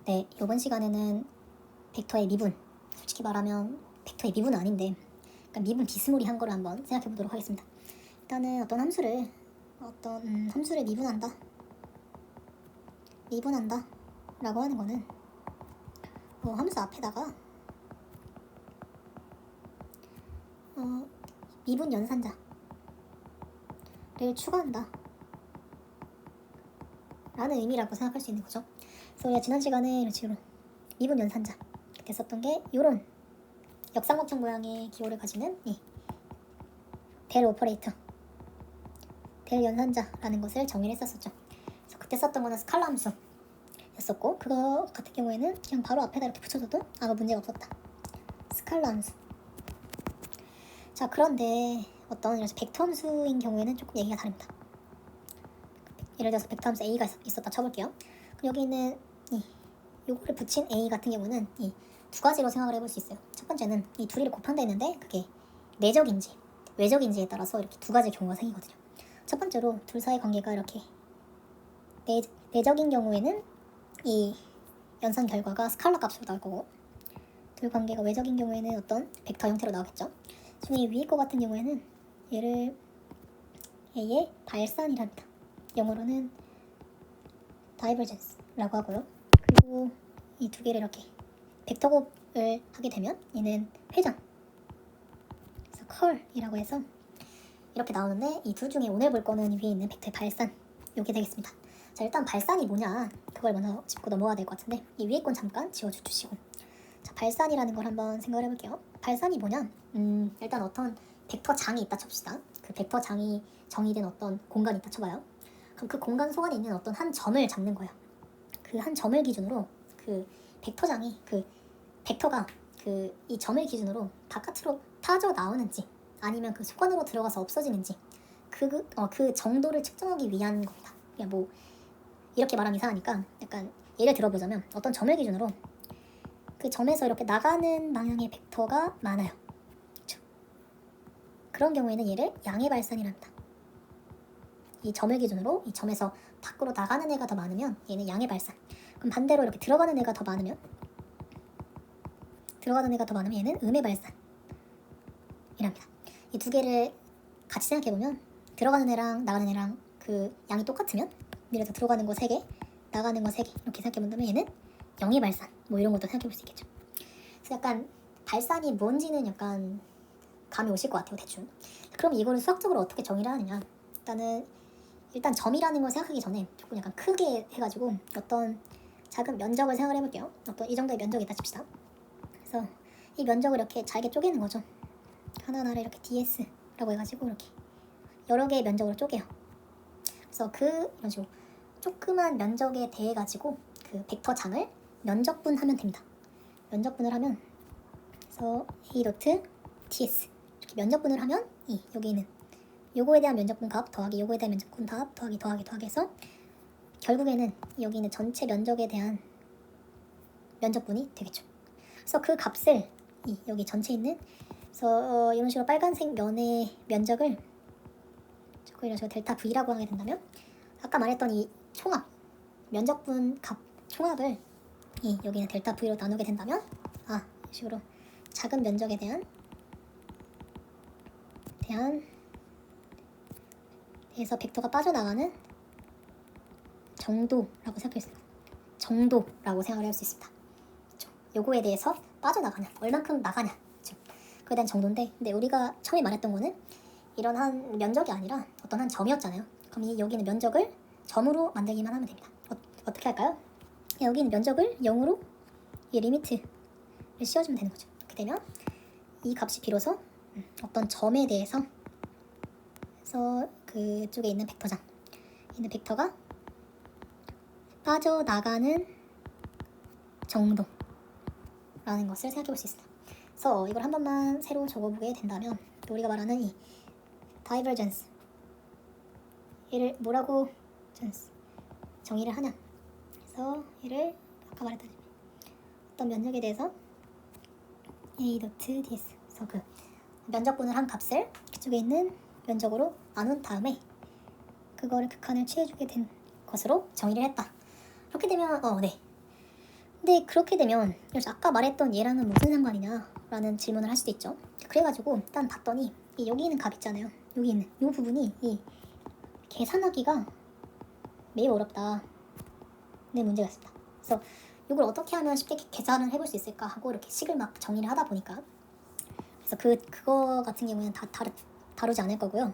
네, 이번 시간에는 벡터의 미분, 솔직히 말하면 벡터의 미분은 아닌데 그러니까 미분 비스무리한 거를 한번 생각해 보도록 하겠습니다. 일단은 어떤 함수를 미분한다 라고 하는 거는 함수 앞에다가 미분 연산자를 추가한다 라는 의미라고 생각할 수 있는 거죠. 그래서 우리가 지난 시간에 이런 식으로 미분 연산자 그때 썼던 게 이런 역삼각형 모양의 기호를 가지는 이 델 오퍼레이터, 델 연산자라는 것을 정의를 했었었죠. 그래서 그때 썼던 거는 스칼라 함수였었고, 그거 같은 경우에는 그냥 바로 앞에다 이렇게 붙여줘도 아무 문제가 없었다. 스칼라 함수. 자, 그런데 어떤 이런 벡터 함수인 경우에는 조금 얘기가 다릅니다. 예를 들어서 벡터 함수 A가 있었다 쳐볼게요. 여기 있는 요거를 붙인 A 같은 경우는 이 두 가지로 생각을 해볼 수 있어요. 첫 번째는 이 둘이를 곱한다 했는데 그게 내적인지 외적인지에 따라서 이렇게 두 가지 경우가 생기거든요. 첫 번째로 둘 사이 관계가 이렇게 내적인 경우에는 이 연산 결과가 스칼라 값으로 나올 거고, 둘 관계가 외적인 경우에는 어떤 벡터 형태로 나오겠죠. 이 위의 거 같은 경우에는 얘를 A의 발산이랍니다. 영어로는 다이버전스라고 하고요. 그리고 이 두 개를 이렇게 벡터 곱을 하게 되면 얘는 회전, 그래서 컬이라고 해서 이렇게 나오는데, 이 둘 중에 오늘 볼 거는 위에 있는 벡터의 발산, 요게 되겠습니다. 자, 일단 발산이 뭐냐, 그걸 먼저 짚고 넘어가야 될 것 같은데, 이 위에 건 잠깐 지워주시고, 자, 발산이라는 걸 한번 생각을 해볼게요. 발산이 뭐냐, 일단 어떤 벡터 장이 있다 칩시다. 그 벡터 장이 정의된 어떤 공간이 있다 쳐봐요. 그럼 그 공간 속안에 있는 어떤 한 점을 잡는 거예요. 그 한 점을 기준으로 그 벡터장이, 그 벡터가 그 이 점을 기준으로 바깥으로 타져 나오는지 아니면 그 속안으로 들어가서 없어지는지 그 정도를 측정하기 위한 겁니다. 그냥 뭐 이렇게 말하면 이상하니까 약간 예를 들어보자면 어떤 점을 기준으로 그 점에서 이렇게 나가는 방향의 벡터가 많아요. 그렇죠? 그런 경우에는 얘를 양의 발산이랍니다. 이 점을 기준으로 이 점에서 밖으로 나가는 애가 더 많으면 얘는 양의 발산. 그럼 반대로 이렇게 들어가는 애가 더 많으면 얘는 음의 발산이랍니다. 이 두 개를 같이 생각해보면 들어가는 애랑 나가는 애랑 그 양이 똑같으면, 예를 들어 들어가는 거 3개, 나가는 거 3개 이렇게 생각해본다면 얘는 0의 발산, 뭐 이런 것도 생각해볼 수 있겠죠. 그래서 약간 발산이 뭔지는 약간 감이 오실 것 같아요, 대충. 그럼 이거를 수학적으로 어떻게 정의를 하느냐, 일단 점이라는 걸 생각하기 전에 조금 약간 크게 해가지고 어떤 작은 면적을 생각을 해볼게요. 어떤 이 정도의 면적이 있다 칩시다. 그래서 이 면적을 이렇게 잘게 쪼개는 거죠. 하나하나를 이렇게 DS라고 해가지고 이렇게 여러 개의 면적으로 쪼개요. 그래서 이런 식으로 조그만 면적에 대해 가지고 그 벡터 장을 면적분하면 됩니다. 면적분을 하면, 그래서 A 도트 TS 이렇게 면적분을 하면 여기 있는 요거에 대한 면적분 값 더하기 요거에 대한 면적분 값 더하기 해서 결국에는 여기 있는 전체 면적에 대한 면적분이 되겠죠. 그래서 그 값을 여기 전체 있는, 그래서 이런 식으로 빨간색 면의 면적을 이런 식으로 델타 V라고 하게 된다면, 아까 말했던 이 총합 면적분 값 총합을 여기는 델타 V로 나누게 된다면, 이런 식으로 작은 면적에 대해서 벡터가 빠져나가는 정도라고 생각할 수 있습니다. 정도라고 생각을 할 수 있습니다. 그렇죠? 요거에 대해서 빠져나가는, 얼만큼 나가냐, 그렇죠? 그에 대한 정도인데, 근데 우리가 처음에 말했던 거는 이런 한 면적이 아니라 어떤 한 점이었잖아요. 그럼 여기는 면적을 점으로 만들기만 하면 됩니다. 어떻게 할까요? 여기는 면적을 0으로 이 리미트를 씌워주면 되는 거죠. 그렇게 되면 이 값이 비로소 어떤 점에 대해서, 그래서 그쪽에 있는 벡터가 빠져나가는 정도라는 것을 생각해 볼 수 있습니다. 그래서 이걸 한 번만 새로 적어보게 된다면, 우리가 말하는 이 다이버전스, 얘를 뭐라고 정의를 하냐, 그래서 얘를 아까 말했던 어떤 면적에 대해서 A 도트 DS, 그래서 그 면적분을 한 값을 그쪽에 있는 면적으로 나눈 다음에 그거를 극한을 취해주게 된 것으로 정의를 했다. 이렇게 되면 근데 그렇게 되면 그래서 아까 말했던 얘랑은 무슨 상관이냐 라는 질문을 할 수도 있죠. 그래가지고 일단 봤더니 여기 있는 값 있잖아요. 여기 있는 이 부분이 이 계산하기가 매우 어렵다. 네, 문제가 있습니다. 그래서 이걸 어떻게 하면 쉽게 계산을 해볼 수 있을까 하고 이렇게 식을 막 정리를 하다 보니까 그래서 그거 같은 경우는 다 다루지 않을 거고요.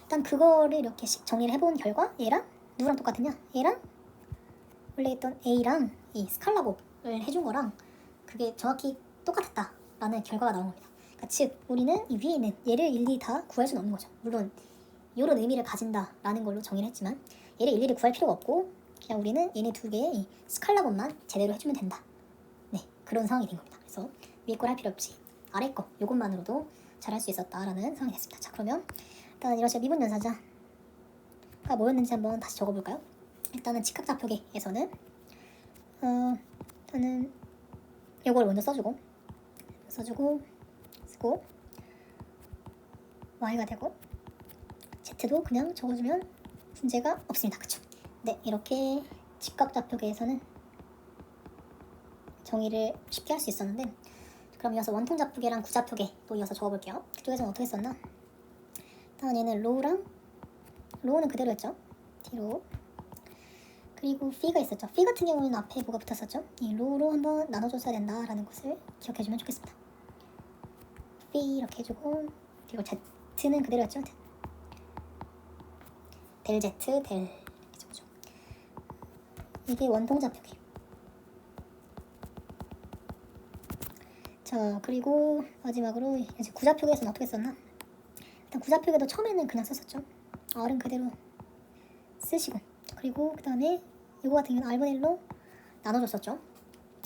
일단 그거를 이렇게 식 정리를 해본 결과 얘랑 누구랑 똑같으냐? 얘랑 원래 있던 A랑 이 스칼라 곱을 해준 거랑 그게 정확히 똑같았다라는 결과가 나온 겁니다. 그러니까 즉 우리는 이 위에 있는 얘를 일일이 다 구할 수는 없는 거죠. 물론 이런 의미를 가진다라는 걸로 정의를 했지만 얘를 일일이 구할 필요가 없고 그냥 우리는 얘네 두 개의 스칼라 곱만 제대로 해주면 된다. 네, 그런 상황이 된 겁니다. 그래서 위에 걸 할 필요 없이 아래 거 요것만으로도 잘 할 수 있었다라는 상황이 됐습니다. 자, 그러면 일단 이런 식으로 미분 연산자가 뭐였는지 한번 다시 적어볼까요? 일단은 직각좌표계에서는 일단은 요걸 먼저 써주고 쓰고 y가 되고 z도 그냥 적어주면 문제가 없습니다. 그쵸? 네, 이렇게 직각좌표계에서는 정의를 쉽게 할 수 있었는데 그럼 이어서 원통좌표계랑 구좌표계 또 이어서 적어볼게요. 그쪽에서는 어떻게 썼나? 일단 얘는 로우는 그대로였죠. 뒤로 그리고 p가 있었죠. p 같은 경우는 앞에 뭐가 붙었었죠. 이 로우로 한번 나눠줬어야 된다라는 것을 기억해주면 좋겠습니다. p 이렇게 해주고 그리고 z는 그대로였죠. 델 z 델 이렇게 적어줘. 이게 원통좌표계. 자, 그리고 마지막으로 이제 구좌표계에서는 어떻게 썼나? 일단 구좌표계도 처음에는 그냥 썼었죠. R은 그대로 쓰시고 그리고 그 다음에 이거 같은 경우는 R분의 1로 나눠줬었죠.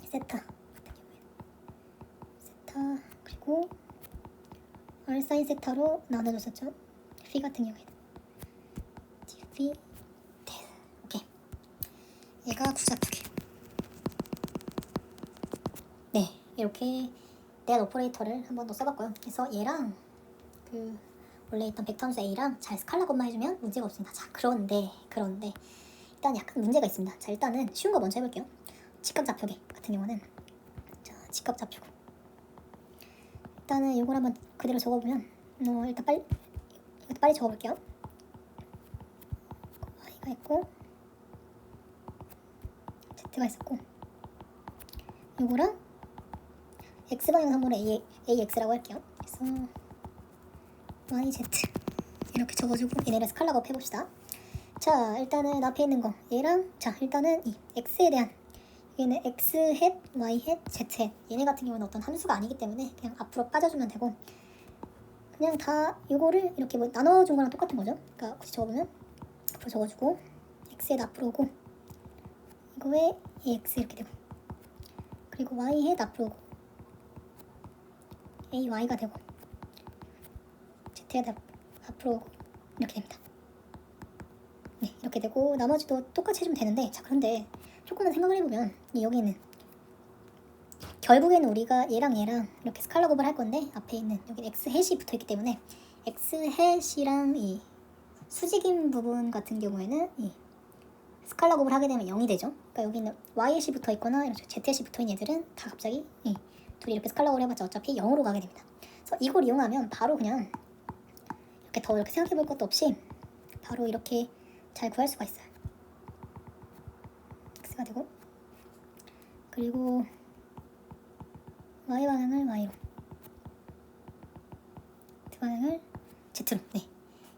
세타 그리고 R 사인 세타로 나눠줬었죠. phi 같은 경우에는 dphi 델. 오케이, 얘가 구좌표계. 네, 이렇게 넷 오퍼레이터를 한 번 더 써봤고요. 그래서 얘랑 그 원래 있던 벡터 함수 A랑 잘 스칼라 곱만 해주면 문제가 없습니다. 자, 그런데 일단 약간 문제가 있습니다. 자, 일단은 쉬운 거 먼저 해볼게요. 직각좌표계 같은 경우는 자, 직각좌표고 일단은 이걸 한번 그대로 적어보면 일단 이것도 빨리 적어볼게요. y가 있고 z가 있었고 이거랑 x방향 상분의 ax라고 할게요. 그래서 yz 이렇게 적어주고 얘네를 스칼라 곱 해봅시다. 자, 일단은 앞에 있는 거 얘랑 자, 일단은 이 x에 대한 얘는 x 햇, y 햇, z 햇 얘네 같은 경우는 어떤 함수가 아니기 때문에 그냥 앞으로 빠져주면 되고 그냥 다 이거를 이렇게 뭐 나눠준 거랑 똑같은 거죠. 그러니까 굳이 적어보면 앞으로 적어주고 x햇 앞으로 오고 이거에 ax 이렇게 되고 그리고 y 햇 앞으로 오고 ay가 되고 z가 앞으로 오고 이렇게 됩니다. 네, 이렇게 되고 나머지도 똑같이 해주면 되는데 자, 그런데 조금만 생각을 해보면 여기 있는 결국에는 우리가 얘랑 이렇게 스칼라 곱을 할 건데 앞에 있는 여기 x 햇이 붙어있기 때문에 x 햇이랑 이 수직인 부분 같은 경우에는 이 스칼라 곱을 하게 되면 0이 되죠. 그러니까 여기 있는 y 햇이 붙어있거나 이렇게 z 햇이 붙어있는 얘들은 다 갑자기 둘이 이렇게 스칼라 곱을 해봤자 어차피 0으로 가게 됩니다. 그래서 이걸 이용하면 바로 그냥 이렇게 생각해볼 것도 없이 바로 이렇게 잘 구할 수가 있어요. x가 되고 그리고 y 방향을 y로 z 방향을 z로 네,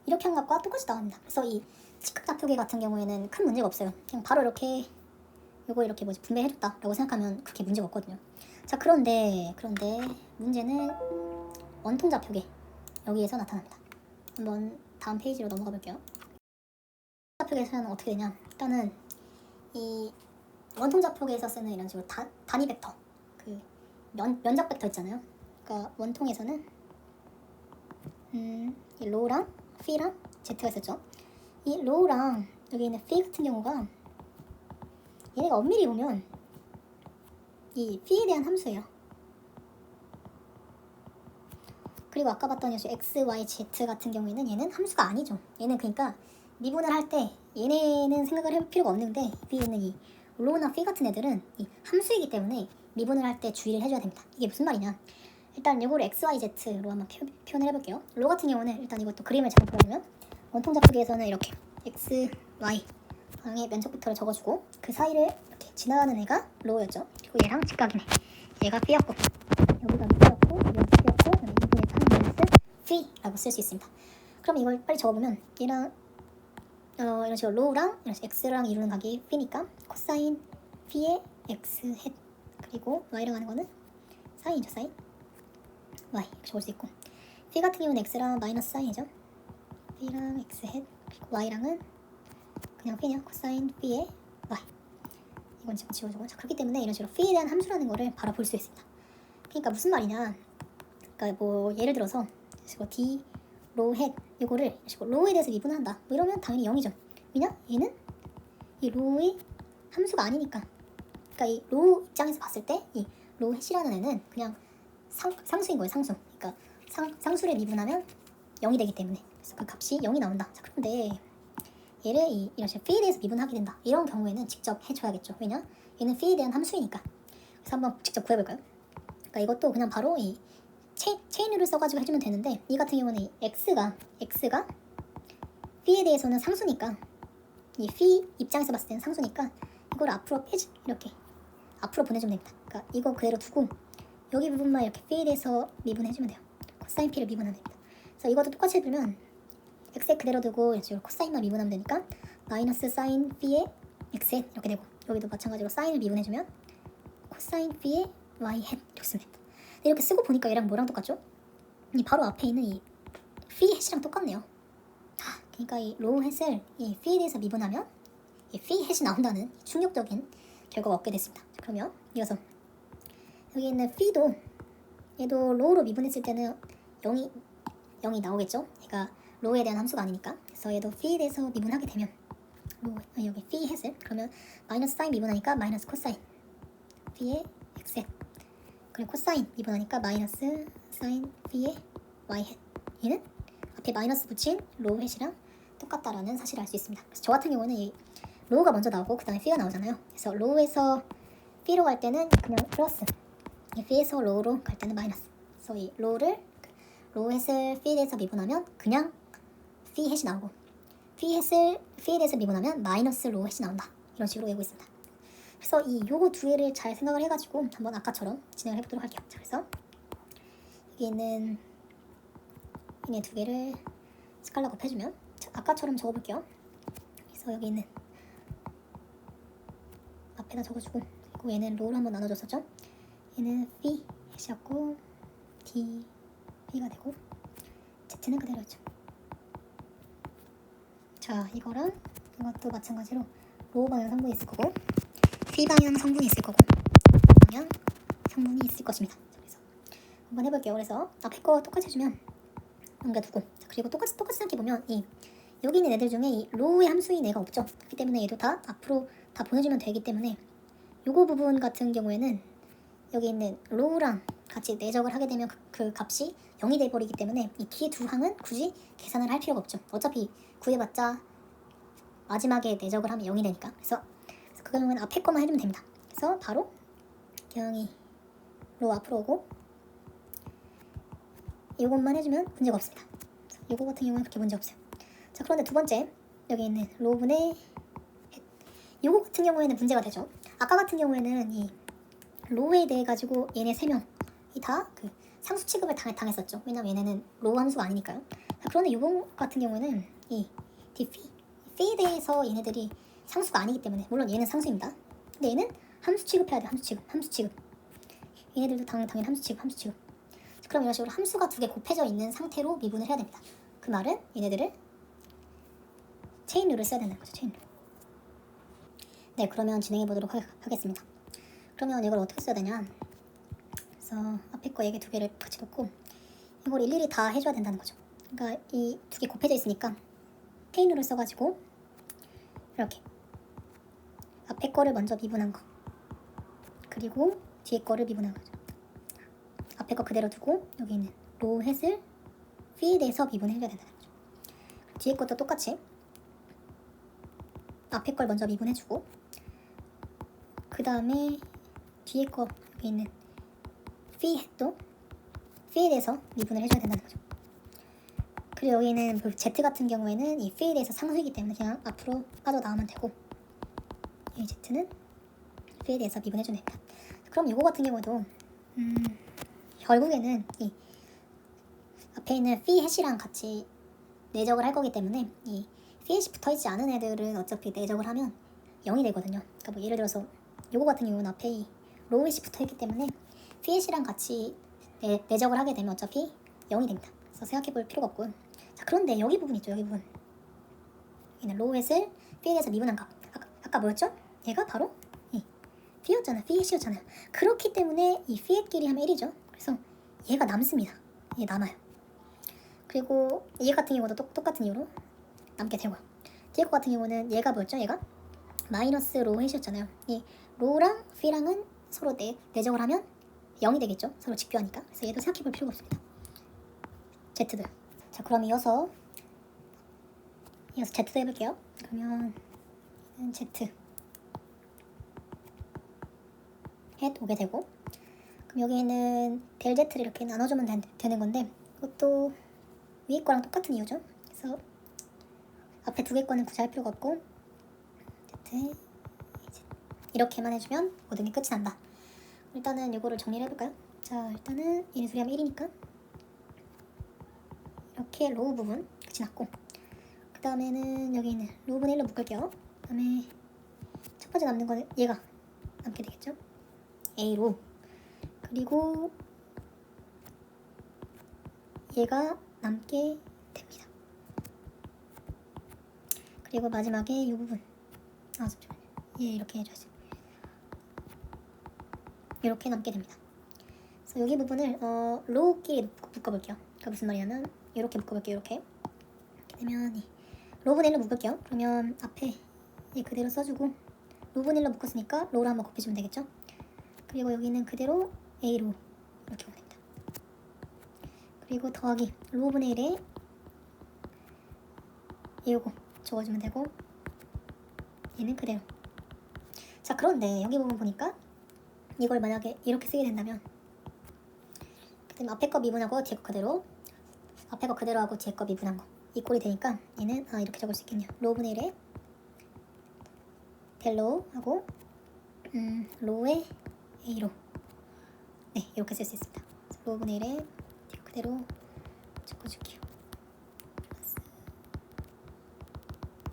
이렇게 한 것과 똑같이 나옵니다. 그래서 이 직각좌표계 같은 경우에는 큰 문제가 없어요. 그냥 바로 이렇게 요거 이렇게 분배해줬다 라고 생각하면 그렇게 문제가 없거든요. 자, 그런데 문제는 원통좌표계 여기에서 나타납니다. 한번 다음 페이지로 넘어가 볼게요. 원통좌표계에서는 어떻게 되냐? 일단은 이 원통좌표계에서 쓰는 이런 식으로 단위 벡터 그 면적 벡터 있잖아요. 그러니까 원통에서는 이 로우랑 phi랑 z가 있었죠. 이 로우랑 여기 있는 phi 같은 경우가 얘네가 엄밀히 보면 이 phi에 대한 함수예요. 그리고 아까 봤던 x, y, z 같은 경우에는 얘는 함수가 아니죠. 얘는 그러니까 미분을 할 때 얘네는 생각을 해볼 필요가 없는데 위에 있는 이 로우나 phi 같은 애들은 이 함수이기 때문에 미분을 할 때 주의를 해줘야 됩니다. 이게 무슨 말이냐? 일단 이거를 x, y, z로 한번 표현을 해볼게요. 로 같은 경우는 일단 이것도 그림을 잘못 그려주면 원통 잡수기에서는 이렇게 x, y 방의 면적부터를 적어주고 그 사이를 이렇게 지나가는 애가 로우였죠. 그리고 얘랑 직각이네. 얘가 p였고 여기가 p였고 여기가 p였고 그다음에 2분의 3 마이너스 p라고 쓸 수 있습니다. 그럼 이걸 빨리 적어보면 얘랑 이런 식으로 로우랑 이런 식으로 x랑 이루는 각이 p니까 코사인 p의 x 햇 그리고 y랑 하는 거는 사인이죠. 사인 y 이렇게 적을 수 있고 p 같은 경우는 x랑 마이너스 사인이죠. p랑 x 햇 그리고 y랑은 그냥 p냐 코사인 p의 y 이건 지금 지워주고 자, 그렇기 때문에 이런 식으로 p에 대한 함수라는 거를 바로 볼 수 있습니다. 그러니까 무슨 말이냐 그러니까 뭐 예를 들어서 d 로 햇 이거를 로우에 대해서 미분한다 뭐 이러면 당연히 0이죠. 왜냐? 얘는 이 로우의 함수가 아니니까. 그러니까 이 로우 입장에서 봤을 때 이 로우 햇이라는 애는 그냥 상수인 거예요. 상수. 그러니까 상수를 미분하면 0이 되기 때문에 그래서 그 값이 0이 나온다. 자, 그런데 얘를 이런 식으로 p에 대해서 미분하게 된다. 이런 경우에는 직접 해줘야겠죠. 왜냐? 얘는 p에 대한 함수이니까. 그래서 한번 직접 구해볼까요? 그러니까 이것도 그냥 바로 이 체인룰을 써가지고 해주면 되는데 이 같은 경우는 이 x가 p에 대해서는 상수니까 이 phi 입장에서 봤을 때는 상수니까 이걸 앞으로 이렇게 앞으로 보내주면 됩니다. 그러니까 이거 그대로 두고 여기 부분만 이렇게 p에 대해서 미분해주면 돼요. 코사인 p를 미분하면 됩니다. 그래서 이것도 똑같이 해두면 x에 그대로 두고 이렇게 코사인만 미분하면 되니까 마이너스 사인 p의 x 이렇게 되고 여기도 마찬가지로 사인을 미분해주면 코사인 p의 y 이렇게 쓰면 됩니다. 이렇게 쓰고 보니까 얘랑 뭐랑 똑같죠? 이 바로 앞에 있는 이 phi 햇이랑 똑같네요. 그러니까 이 로우 햇을 이 phi에 대해서 미분하면 이 phi 햇이 나온다는 충격적인 결과가 얻게 됐습니다. 그러면 이어서 여기 있는 phi도 얘도 로우로 미분했을 때는 0이 나오겠죠? 얘가 로우에 대한 함수가 아니니까. 그래서 얘도 phi에 대해서 미분하게 되면 여기 phi 햇을 그러면 마이너스 사인 미분하니까 마이너스 코사인 phi의 x 햇 그리고 코사인 미분하니까 마이너스 사인 p의 y 햇 얘는 앞에 마이너스 붙인 로우 햇이랑 똑같다라는 사실을 알 수 있습니다. 그래서 저 같은 경우는 이 로우가 먼저 나오고 그 다음에 p가 나오잖아요. 그래서 로우에서 p로 갈 때는 그냥 플러스 이 p에서 로우로 갈 때는 마이너스. 그래서 이 로우 햇을 p에 대해서 미분하면 그냥 phi 햇이 나오고 p에 대해서 미분하면 마이너스 로우 햇이 나온다. 이런 식으로 외우고 있습니다. 그래서 요거 두 개를 잘 생각을 해가지고 한번 아까처럼 진행을 해보도록 할게요. 자, 그래서 여기 있는 얘네 두 개를 스칼라 곱해주면 자, 아까처럼 적어볼게요. 그래서 여기 있는 앞에다 적어주고 그리고 얘는 로우로 한번 나눠줬었죠. 얘는 phi 햇이었고 d p가 되고 z는 그대로였죠. 자, 이거랑 이것도 마찬가지로 로우 방향 성분이 있을 거고 phi 방향 성분이 있을 거고 방향 성분이 있을 것입니다. 자, 그래서 한번 해볼게요. 그래서 앞에 거 똑같이 해주면 넘겨두고 자, 그리고 똑같이 생각해보면 여기 있는 애들 중에 이 로우의 함수인 애가 없죠. 그렇기 때문에 얘도 다 앞으로 다 보내주면 되기 때문에 요거 부분 같은 경우에는 여기 있는 로우랑 같이 내적을 하게 되면 그 값이 0이 돼버리기 때문에 이 뒤에 두 항은 굳이 계산을 할 필요가 없죠. 어차피 구해봤자 마지막에 내적을 하면 0이 되니까. 그래서 그 경우에는 앞에 것만 해주면 됩니다. 그래서 바로 경이 로우 앞으로 오고 이것만 해주면 문제가 없습니다. 이거 같은 경우는 그렇게 문제 없어요. 자, 그런데 두 번째 여기 있는 로우분의 햇 이거 같은 경우에는 문제가 되죠. 아까 같은 경우에는 이 로우에 대해 가지고 얘네 세 명이 다 그 상수 취급을 당했었죠. 왜냐면 얘네는 로우 함수가 아니니까요. 자, 그런데 이번 같은 경우는 이 p에 대해서 얘네들이 상수가 아니기 때문에 물론 얘는 상수입니다. 근데 얘는 함수 취급해야 돼. 함수 취급. 얘네들도 당연히 함수 취급. 그럼 이런 식으로 함수가 두 개 곱해져 있는 상태로 미분을 해야 됩니다. 그 말은 얘네들을 체인룰을 써야 된다는 거죠. 체인룰. 네, 그러면 진행해 보도록 하겠습니다. 그러면 이걸 어떻게 써야 되냐? 그래서 앞에 거 얘기 두 개를 같이 놓고 이걸 일일이 다 해줘야 된다는 거죠. 그러니까 이 두 개 곱해져 있으니까 체인룰을 써가지고 이렇게 앞에 거를 먼저 미분한 거 그리고 뒤에 거를 미분한 거죠. 앞에 거 그대로 두고 여기 있는 로우 햇을 phi에 대해서 미분해줘야 된다는 거죠. 뒤에 것도 똑같이 앞에 걸 먼저 미분해주고 그 다음에 뒤에 거 여기 있는 p히도 p히에 대해서 미분을 해줘야 된다는 거죠. 그리고 여기는 z 같은 경우에는 이 p히에 대해서 상수이기 때문에 그냥 앞으로 빠져나오면 되고, 이 z는 p히에 대해서 미분해주면 됩니다. 그럼 이거 같은 경우도 결국에는 이 앞에 있는 phi 해시랑 같이 내적을 할 거기 때문에 이 phi 해시 붙어있지 않은 애들은 어차피 내적을 하면 0이 되거든요. 그러니까 뭐 예를 들어서 요거 같은 경우는 앞에 이 로우 해시 붙어있기 때문에 phi 해시랑 같이 내적을 하게 되면 어차피 0이 됩니다. 그래서 생각해 볼 필요가 없고요. 자, 그런데 여기 부분 있죠. 여기 부분. 여기는 로우 해시를 phi에 대해서 미분한 값. 아까 뭐였죠? 얘가 바로 이 p히였잖아요. phi 해시였잖아요. 그렇기 때문에 이 phi끼리 하면 1이죠. 그래서 얘가 남습니다. 얘 남아요. 그리고 얘 같은 경우도 똑같은 이유로 남게 되고요. 뒤에 거 같은 경우는 얘가 뭐였죠? 얘가 마이너스 로우 해시였잖아요. 이 로우랑 phi랑은 서로 내적을 하면 0이 되겠죠? 서로 직교하니까. 그래서 얘도 생각해 볼 필요가 없습니다. z도. 자, 그럼 이어서 z도 해볼게요. 그러면 z 헷 오게 되고, 그럼 여기는 델 z를 이렇게 나눠주면 되는 건데, 이것도 위에 거랑 똑같은 이유죠. 그래서 앞에 두 개 거는 굳이 할 필요가 없고 z 이렇게만 해주면 모든 게 끝이 난다. 일단은 이거를 정리를 해볼까요? 자, 일단은 인수리 하면 1이니까 이렇게 로우 부분 끝이 났고, 그 다음에는 여기 있는 로우분의 1로 묶을게요. 그 다음에 첫 번째 남는 거는 얘가 남게 되겠죠? A로. 그리고 얘가 남게 됩니다. 그리고 마지막에 이 부분, 잠시만요. 얘 이렇게 해줘야지. 이렇게 남게 됩니다. 그래서 여기 부분을 로우끼리 묶어볼게요. 그러니까 무슨 말이냐면 이렇게 묶어볼게요. 이렇게 되면 이 로우분의 1로 묶을게요. 그러면 앞에 얘 그대로 써주고, 로우분의 1로 묶었으니까 로우를 한번 곱해주면 되겠죠. 그리고 여기는 그대로 A로 이렇게 오면 됩니다. 그리고 더하기 로우분의 1에 요거 적어주면 되고, 얘는 그대로. 자, 그런데 여기 부분 보니까 이걸 만약에 이렇게 쓰게 된다면, 그다음 앞에 거 미분하고 뒤에 거 그대로, 앞에 거 그대로 하고 뒤에 거 미분한 거 이 꼴이 되니까 얘는 이렇게 적을 수 있겠네요. 로우분의 1에 델로우 하고 로우의 A로, 네, 이렇게 쓸 수 있습니다. 로우분의 1에 뒤에 그대로 적어줄게요.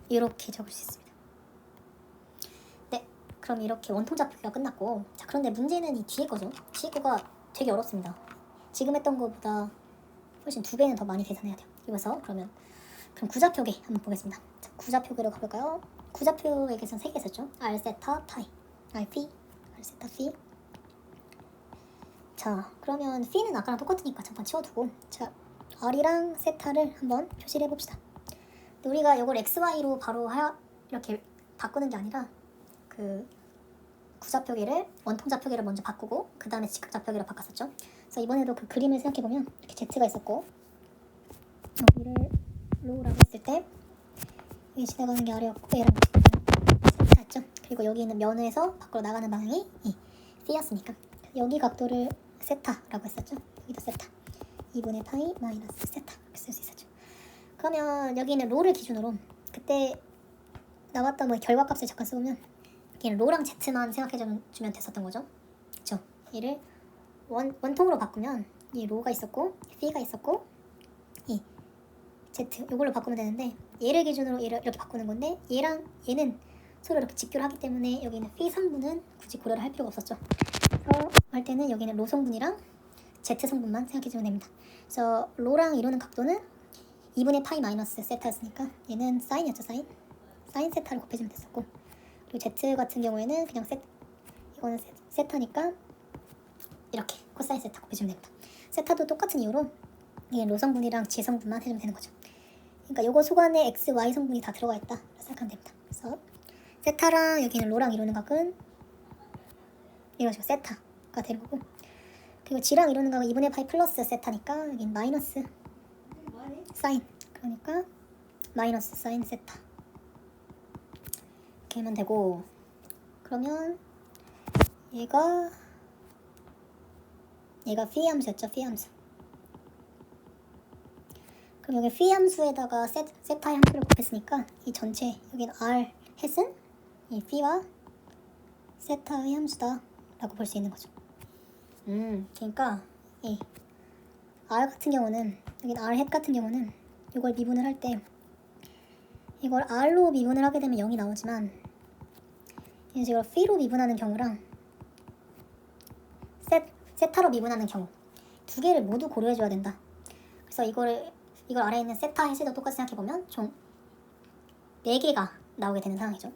이렇게 적을 수 있습니다. 네, 그럼 이렇게 원통 잡기가 끝났고, 자, 그런데 문제는 이 뒤에 거죠. 뒤에 거가 되게 어렵습니다. 지금 했던 거보다 훨씬 2배는 더 많이 계산해야 돼요. 이거서 그럼 구좌표계 한번 보겠습니다. 자, 구좌표계로 가볼까요? 구좌표에게선 3개 있었죠. R 세타 파이, R phi, R 세타 phi. 자, 그러면 phi는 아까랑 똑같으니까 잠깐 치워두고, 자, R이랑 세타를 한번 표시를 해봅시다. 근데 우리가 이걸 XY로 바로 이렇게 바꾸는 게 아니라 그 구좌표계를 원통좌표계를 먼저 바꾸고 그 다음에 직각좌표계로 바꿨었죠. 그래서 이번에도 그 그림을 생각해보면 이렇게 Z가 있었고, 여기를 로우라고 했을 때 여기 지나가는 게 R이었고 얘랑 세타였죠. 그리고 여기 있는 면에서 밖으로 나가는 방향이 이 C였으니까 여기 각도를 세타라고 했었죠. 여기도 세타, 2분의 파이 마이너스 세타 이렇게 쓸 수 있었죠. 그러면 여기 있는 로를 기준으로 그때 나왔던 뭐 결과값을 잠깐 써보면 여기는 로랑 Z만 생각해주면 됐었던 거죠. 그쵸? 얘를 원통으로 바꾸면 이 로가 있었고 phi가 있었고 이 Z 이걸로 바꾸면 되는데, 얘를 기준으로 얘를 이렇게 바꾸는 건데 얘랑 얘는 서로 이렇게 직교를 하기 때문에 여기는 phi 성분은 굳이 고려를 할 필요가 없었죠. 그래서 할 때는 여기는 로 성분이랑 Z 성분만 생각해주면 됩니다. 그래서 로랑 이루는 각도는 2분의 파이 마이너스 세타였으니까 얘는 사인이었죠. 사인 세타를 곱해주면 됐었고, 그리고 Z 같은 경우에는 그냥 이거는 세타니까 이렇게 코사인 세타 곱해주면 됩니다. 세타도 똑같은 이유로 이게 로 성분이랑 G 성분만 해주면 되는 거죠. 그러니까 요거 속안에 X, Y 성분이 다 들어가 있다 생각하면 됩니다. 그래서 세타랑 여기는 로랑 이루는 각은 이런 식으로 세타가 되는 거고, 그리고 G랑 이루는 각은 2분의 파이 플러스 세타니까 여긴 마이너스 사인, 그러니까 마이너스 사인 세타 이렇게 하면 되고, 그러면 얘가 phi 함수였죠. phi 함수. 그럼 여기 phi 함수에다가 세타의 함수를 곱했으니까 이 전체 여긴 r 햇은 이 phi와 세타의 함수다 라고 볼 수 있는 거죠. 그러니까 이 r 같은 경우는 여긴 r 햇 같은 경우는 이걸 미분을 할 때 이걸 r로 미분을 하게 되면 0이 나오지만 이제 이걸 phi로 미분하는 경우랑 세타로 미분하는 경우 두 개를 모두 고려해줘야 된다. 그래서 이걸 아래에 있는 세타 햇에도 똑같이 생각해보면 총 4개가 나오게 되는 상황이죠.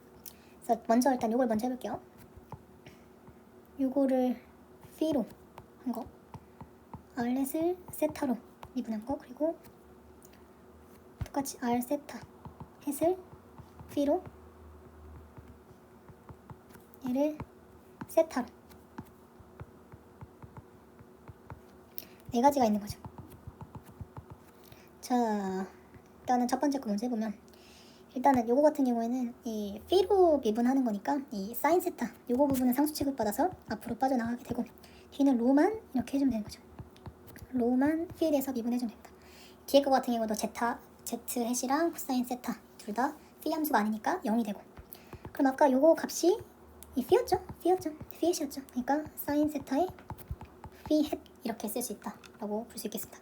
그래서 먼저 일단 이걸 먼저 해볼게요. 요거를 phi로 한 거, r햇을 세타로 미분한 거, 그리고 똑같이 r 세타 햇을 phi로 얘를 세타로 4가지가 있는 거죠. 자, 일단은 첫 번째 거 먼저 해보면 일단은 요거 같은 경우에는 이 phi로 미분하는 거니까 이 사인 세타 요거 부분은 상수 취급받아서 앞으로 빠져나가게 되고 뒤는 로만 이렇게 해주면 되는 거죠. 로만 phi에 대해서 미분해주면 됩니다. 뒤에 거 같은 경우도 z 햇이랑 코사인 세타 둘 다 phi 함수가 아니니까 0이 되고 그럼 아까 요거 값이 이 phi였죠? phi햇이었죠. 그러니까 사인 세타의 phi 햇 이렇게 쓸 수 있다 라고 볼 수 있겠습니다.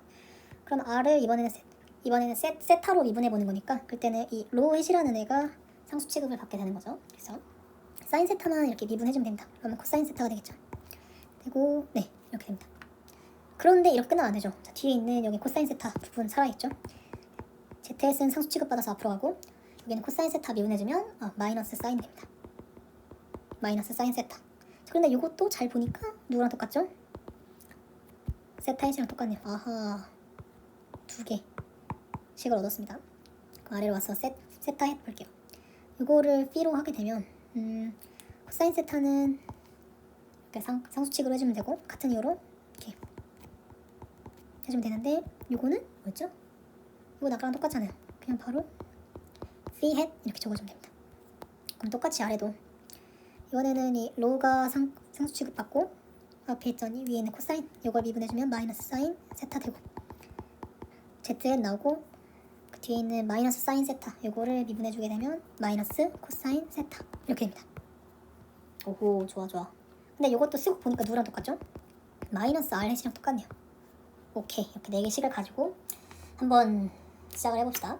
그럼 r을 이번에는 세타로 미분해 보는 거니까 그때는 이 로 햇이라는 애가 상수 취급을 받게 되는 거죠. 그래서 사인 세타만 이렇게 미분해주면 됩니다. 그러면 코사인 세타가 되겠죠. 되고 네 이렇게 됩니다. 그런데 이렇게 끝나면 안 되죠. 자, 뒤에 있는 여기 코사인 세타 부분 살아있죠. z햇은 상수 취급받아서 앞으로 가고 여기는 코사인 세타 미분해주면 마이너스 사인 됩니다. 마이너스 사인 세타. 그런데 이것도 잘 보니까 누구랑 똑같죠? 세타 햇이랑 똑같네요. 아하, 2개 식을 얻었습니다. 그럼 아래로 와서 세타 햇 볼게요. 이거를 phi로 하게 되면 코사인 세타는 이렇게 상수 취급을 해주면 되고 같은 이유로 이렇게 해주면 되는데 요거는 뭐였죠? 이거 아까랑 똑같잖아요. 그냥 바로 phi 햇 이렇게 적어주면 됩니다. 그럼 똑같이 아래도 이번에는 이 로가 상수 취급받고 앞에 있더니 위에 있는 코사인 이걸 미분해주면 마이너스 사인 세타 되고 z햇 나오고 그 뒤에 있는 마이너스 사인 세타 이거를 미분해주게 되면 마이너스 코사인 세타 이렇게 됩니다. 오호, 좋아. 근데 이것도 쓰고 보니까 누구랑 똑같죠? 마이너스 r 햇이랑 똑같네요. 오케이, 이렇게 4개 식을 가지고 한번 시작을 해봅시다.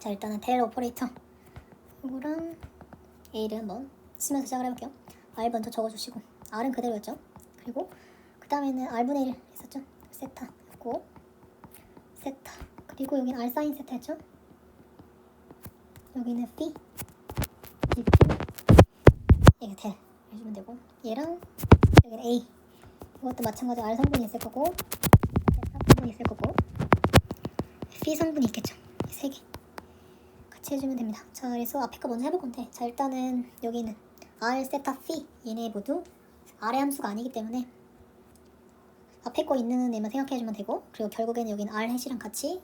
자, 일단은 델 오퍼레이터 이거랑 a를 한번 쓰면서 시작을 해볼게요. r 먼저 적어주시고 r은 그대로였죠. 그리고 그 다음에는 r분의 1 했었죠. 세타였고 세타 그리고 여기는 r 사인 세타였죠. 여기는 phi 얘가 델 해주면 되고 얘랑 여기는 a 이것도 마찬가지로 r 성분이 있을 거고 세타 성분이 있을 거고 phi 성분이 있겠죠. 이 3개 같이 해주면 됩니다. 자, 그래서 앞에 거 먼저 해볼 건데 자, 일단은 여기는 r 세타 phi 얘네 모두 r의 함수가 아니기 때문에 앞에 거 있는 애만 생각해주면 되고 그리고 결국에는 여기는 r 햇이랑 같이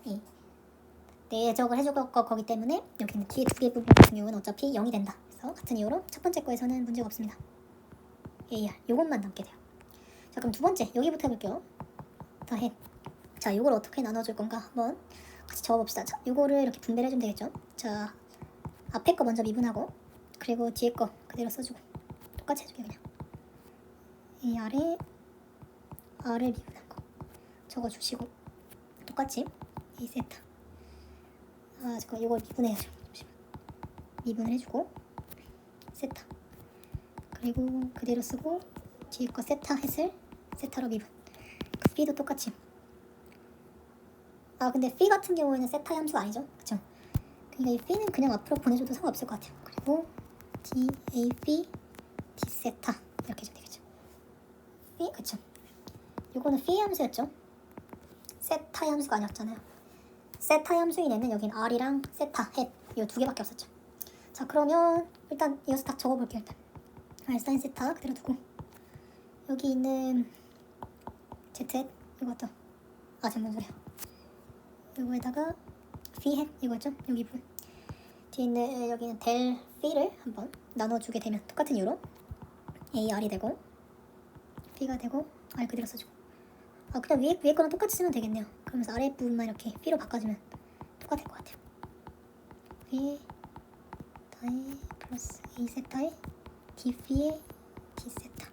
내적을 해줄 거기 때문에 여기는 뒤에 2개 부분 같은 경우는 어차피 0이 된다. 그래서 같은 이유로 첫 번째 거에서는 문제가 없습니다. AR 요것만 남게 돼요. 자, 그럼 두 번째 여기부터 해볼게요. 더 햇. 자, 요걸 어떻게 나눠줄 건가 한번 같이 적어봅시다. 자, 요거를 이렇게 분배를 해주면 되겠죠. 자, 앞에 거 먼저 미분하고 그리고 뒤에 거 그대로 써주고 똑같이 해줄게요. 그냥 AR에 r을 미분한 거 적어주시고 똑같이 A 세타 잠깐 이걸 미분해야죠. 미분을 해주고 세타 그리고 그대로 쓰고 뒤에 거 세타 햇을 세타로 미분 그 phi도 똑같이 근데 phi 같은 경우에는 세타의 함수가 아니죠. 그쵸? 그러니까 이 phi는 그냥 앞으로 보내줘도 상관없을 것 같아요. 그리고 d a phi d 세타 이렇게 해주면 되겠죠. phi 그쵸? 요거는 phi 함수였죠. 세타의 함수가 아니었잖아요. 세타의 함수인 애는 여긴 r이랑 세타 햇 이 2개밖에 없었죠. 자, 그러면 일단 이어서 딱 적어볼게요. 일단 r 사인 세타 그대로 두고 여기 있는 z 이것도 무슨 소리야. 이거에다가 phi 햇 이거죠. 여기 부분 뒤에 있는 여기는 델 phi를 한번 나눠주게 되면 똑같은 이유로 AR이 되고 F가 되고 R 그대로 써주고 그냥 위에 거랑 똑같이 쓰면 되겠네요. 그러면서 아래 부분만 이렇게 P로 바꿔주면 똑같을 것 같아요. P 타의 플러스 A 세타의 D P의 D 세타.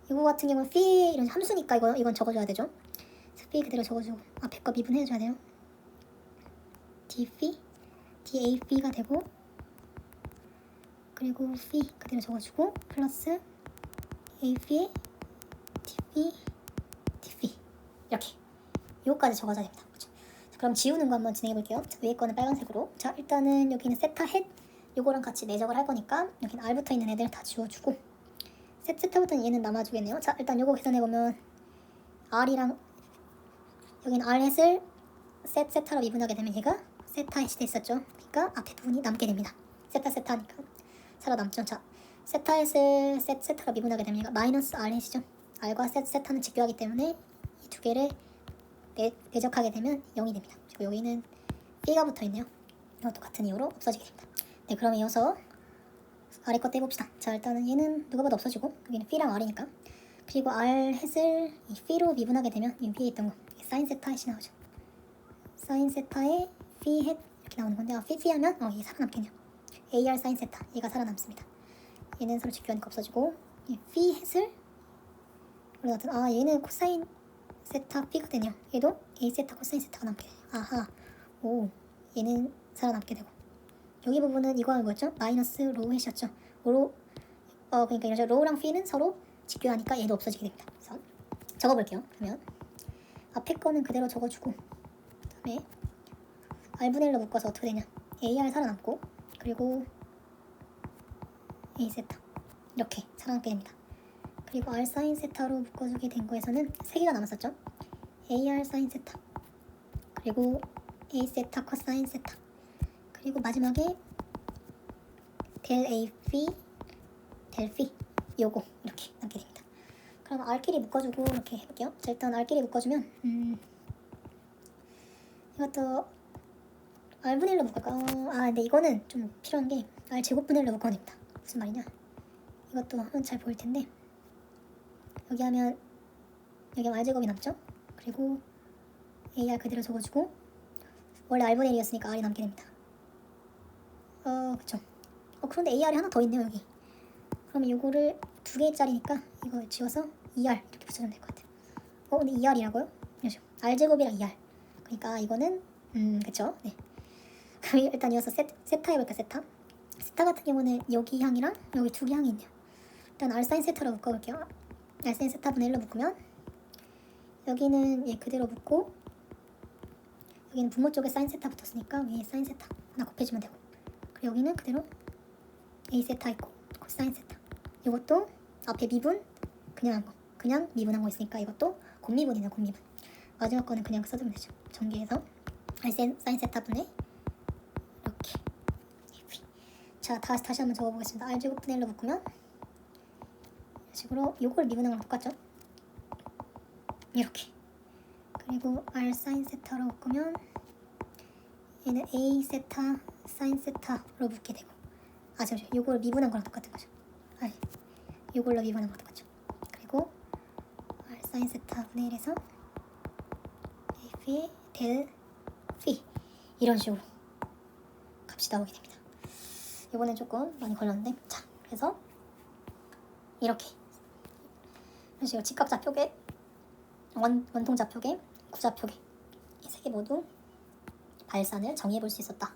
이거 같은 경우는 Phi 이런 함수니까 이건 적어줘야 되죠. Phi 그대로 적어주고 앞에 거 미분해줘야 돼요. D Phi D A Phi가 되고 그리고 Phi 그대로 적어주고 플러스 A Phi의 D Phi D Phi 이렇게 요거까지 적어줘야 됩니다. 그렇죠? 그럼 지우는 거 한번 진행해 볼게요. 위에 거는 빨간색으로. 자 일단은 여기는 세타 헷 요거랑 같이 매적을 할 거니까 여기는 R 붙어 있는 애들 다 지워주고 세타부터는 얘는 남아주겠네요. 자 일단 요거 계산해 보면 R이랑 여기는 R 헷을 세타로 미분하게 되면 얘가 세타 헷이 됐었죠. 그러니까 앞에 부분이 남게 됩니다. 세타니까 살아남죠. 자 세타 헷을 세타로 미분하게 되면 얘가 마이너스 R 헷이죠. R과 세타는 직교하기 때문에 이 두 개를 대적하게 되면 0이 됩니다. 그리고 여기는 B가 붙어있네요. 이것도 같은 이유로 없어지게 됩니다. 네, 그럼 이어서 아래 거 떼봅시다. 자, 일단은 얘는 누가 봐도 없어지고 여기는 B랑 R이니까 그리고 R 햇을 이 P로 미분하게 되면 이 위에 있던 거 사인 세타 햇이 나오죠. 사인 세타의 P히 햇 이렇게 나오는 건데 P히 하면 이게 살아남겠네요. AR 사인 세타 얘가 살아남습니다. 얘는 서로 직교하니까 없어지고 이 P히 햇을 얘는 코사인 세타 P가 되네요. 얘도 A 세타 코사인 세타가 남게 돼요. 아하. 오. 얘는 살아남게 되고. 여기 부분은 이거 뭐였죠? 마이너스 로우 햇이었죠. 그러니까 이러죠. 로우랑 P는 서로 직교하니까 얘도 없어지게 됩니다. 그래서 적어볼게요. 그러면 앞에 거는 그대로 적어주고 그다음에 R분의 1로 묶어서 어떻게 되냐? AR 살아남고 그리고 A 세타 이렇게 살아남게 됩니다. 그리고 R 사인 세타로 묶어주게 된 거에서는 3개가 남았었죠. AR 사인 세타 그리고 A 세타 코사인 세타 그리고 마지막에 델 A Phi 델 Phi 요거 이렇게 남게 됩니다. 그럼 R끼리 묶어주고 이렇게 해볼게요. 자 일단 R끼리 묶어주면 이것도 R분의 1로 묶을까? 근데 이거는 좀 필요한 게 R 제곱분의 1로 묶어야 됩니다. 무슨 말이냐? 이것도 하면 잘 보일 텐데 여기 하면 여기 R 제곱이 남죠? 그리고 AR 그대로 적어주고 원래 R분의 1이었으니까 R이 남게 됩니다. 그쵸. 그런데 AR이 하나 더 있네요 여기. 그러면 이거를 2개짜리니까 이거 지워서 ER 이렇게 붙여주면 될 것 같아요. 근데 ER이라고요? 그렇죠. R제곱이랑 ER. 그러니까 이거는 그쵸. 네. 그럼 일단 이어서 세타 해볼까 세타? 세타 같은 경우는 여기 향이랑 여기 2개 향이 있네요. 일단 R 사인 세타로 묶어볼게요. R 사인 세타 분의 1로 묶으면 여기는 얘 그대로 묶고 여기는 분모 쪽에 사인 세타 붙었으니까 위에 사인 세타 하나 곱해주면 되고 그리고 여기는 그대로 A 세타 있고 코사인 세타 이것도 앞에 미분 그냥 미분한 거 있으니까 이것도 곱미분이네 곱미분 마지막 거는 그냥 써주면 되죠. 전개해서 R 사인 세타 분의 이렇게 자 다시 한번 적어보겠습니다. R 제곱 분의 1로 묶으면 이런 식으로 요걸 미분한 거랑 똑같죠. 이렇게 그리고 R 사인 세타로 묶으면 얘는 A 세타 사인 세타로 묶게 되고 잠시만요. 요걸 미분한 거랑 똑같은 거죠. 요걸로 미분한 거랑 똑같죠. 그리고 R 사인 세타 분의 1에서 A Phi 델 Phi 이런 식으로 값이 나오게 됩니다. 이번엔 조금 많이 걸렸는데 자 그래서 이렇게 이런 식으로 직각좌표계 원통좌표계 구좌표계 이 세 개 모두 발산을 정의해 볼 수 있었다